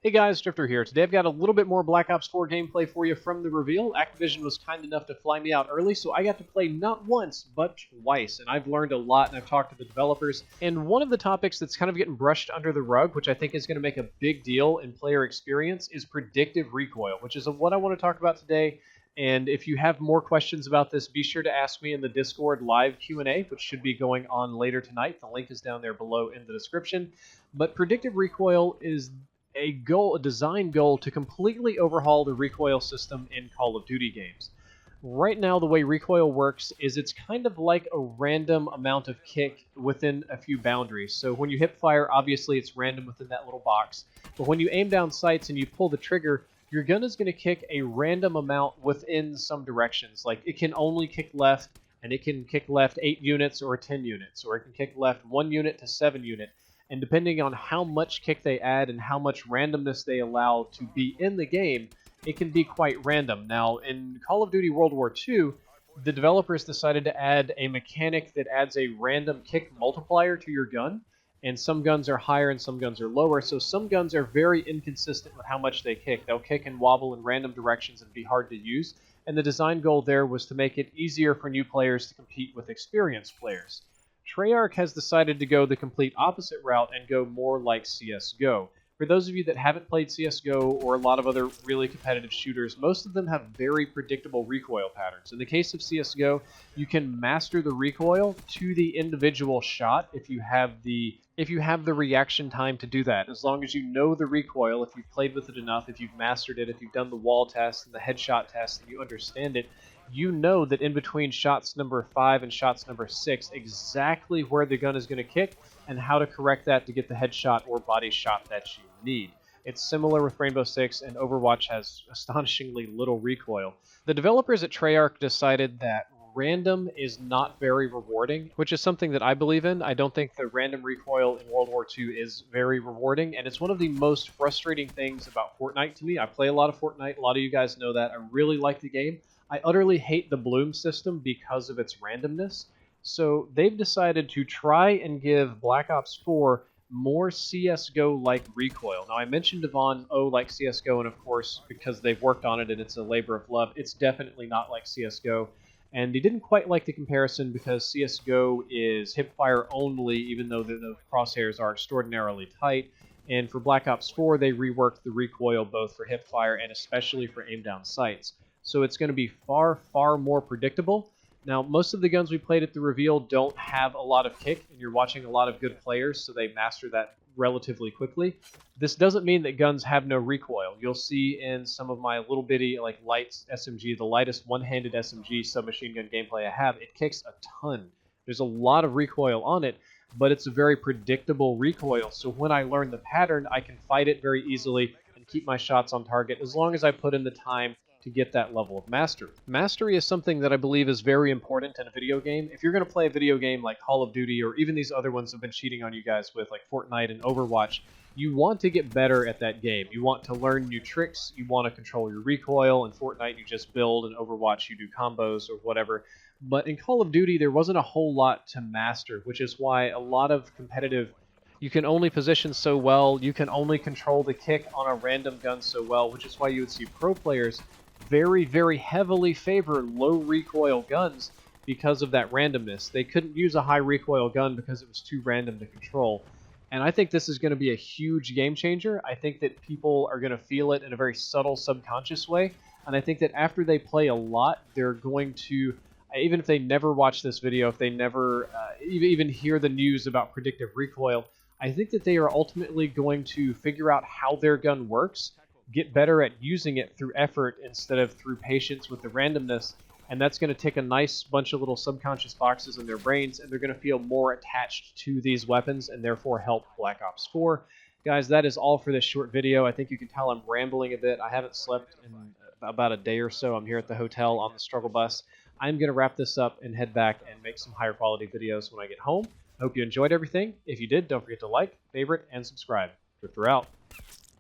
Hey guys, Drifter here. Today I've got a little bit more Black Ops 4 gameplay for you from the reveal. Activision was kind enough to fly me out early, so I got to play not once, but twice. And I've learned a lot, and I've talked to the developers. And one of the topics that's kind of getting brushed under the rug, which I think is going to make a big deal in player experience, is predictive recoil, which is what I want to talk about today. And if you have more questions about this, be sure to ask me in the Discord live Q&A, which should be going on later tonight. The link is down there below in the description. But predictive recoil is a design goal to completely overhaul the recoil system in Call of Duty games. Right now, the way recoil works is it's kind of like a random amount of kick within a few boundaries. So when you hip fire, obviously it's random within that little box. But when you aim down sights and you pull the trigger, your gun is going to kick a random amount within some directions. Like it can only kick left, and it can kick left 8 units or 10 units, or it can kick left 1 unit to 7 unit. And depending on how much kick they add and how much randomness they allow to be in the game, it can be quite random. Now, in Call of Duty World War II, the developers decided to add a mechanic that adds a random kick multiplier to your gun, and some guns are higher and some guns are lower, so some guns are very inconsistent with how much they kick. They'll kick and wobble in random directions and be hard to use, and the design goal there was to make it easier for new players to compete with experienced players. Treyarch has decided to go the complete opposite route and go more like CSGO. For those of you that haven't played CSGO or a lot of other really competitive shooters, most of them have very predictable recoil patterns. In the case of CSGO, you can master the recoil to the individual shot if you have the reaction time to do that. As long as you know the recoil, if you've played with it enough, if you've mastered it, if you've done the wall test and the headshot test and you understand it, you know that in between shots number 5 and shots number 6, exactly where the gun is going to kick and how to correct that to get the headshot or body shot that you need. It's similar with Rainbow Six, and Overwatch has astonishingly little recoil. The developers at Treyarch decided that random is not very rewarding, which is something that I believe in. I don't think the random recoil in World War II is very rewarding, and it's one of the most frustrating things about Fortnite to me. I play a lot of Fortnite. A lot of you guys know that. I really like the game. I utterly hate the bloom system because of its randomness. So they've decided to try and give Black Ops 4 more CSGO-like recoil. Now, I mentioned Devon, like CSGO, and of course, because they've worked on it and it's a labor of love, it's definitely not like CSGO. And they didn't quite like the comparison because CSGO is hipfire only, even though the crosshairs are extraordinarily tight. And for Black Ops 4, they reworked the recoil both for hipfire and especially for aim-down sights. So it's going to be far, far more predictable. Now, most of the guns we played at the reveal don't have a lot of kick, and you're watching a lot of good players, so they master that relatively quickly. This doesn't mean that guns have no recoil. You'll see in some of my little bitty, light SMG, the lightest one-handed SMG submachine gun gameplay I have, it kicks a ton. There's a lot of recoil on it, but it's a very predictable recoil, so when I learn the pattern, I can fight it very easily and keep my shots on target as long as I put in the time to get that level of mastery. Mastery is something that I believe is very important in a video game. If you're going to play a video game like Call of Duty or even these other ones I've been cheating on you guys with, like Fortnite and Overwatch, you want to get better at that game. You want to learn new tricks, you want to control your recoil. In Fortnite, you just build, in Overwatch, you do combos or whatever. But in Call of Duty, there wasn't a whole lot to master, which is why a lot of competitive you can only position so well, you can only control the kick on a random gun so well, which is why you would see pro players very, very heavily favor low recoil guns because of that randomness. They couldn't use a high recoil gun because it was too random to control. And I think this is going to be a huge game changer. I think that people are going to feel it in a very subtle, subconscious way. And I think that after they play a lot, they're going to, even if they never watch this video, if they never even hear the news about predictive recoil, I think that they are ultimately going to figure out how their gun works, get better at using it through effort instead of through patience with the randomness, and that's going to tick a nice bunch of little subconscious boxes in their brains, and they're going to feel more attached to these weapons and therefore help Black Ops 4. Guys, that is all for this short video. I think you can tell I'm rambling a bit. I haven't slept in about a day or so. I'm here at the hotel on the struggle bus. I'm going to wrap this up and head back and make some higher quality videos when I get home. I hope you enjoyed everything. If you did, don't forget to like, favorite, and subscribe. Drifter out.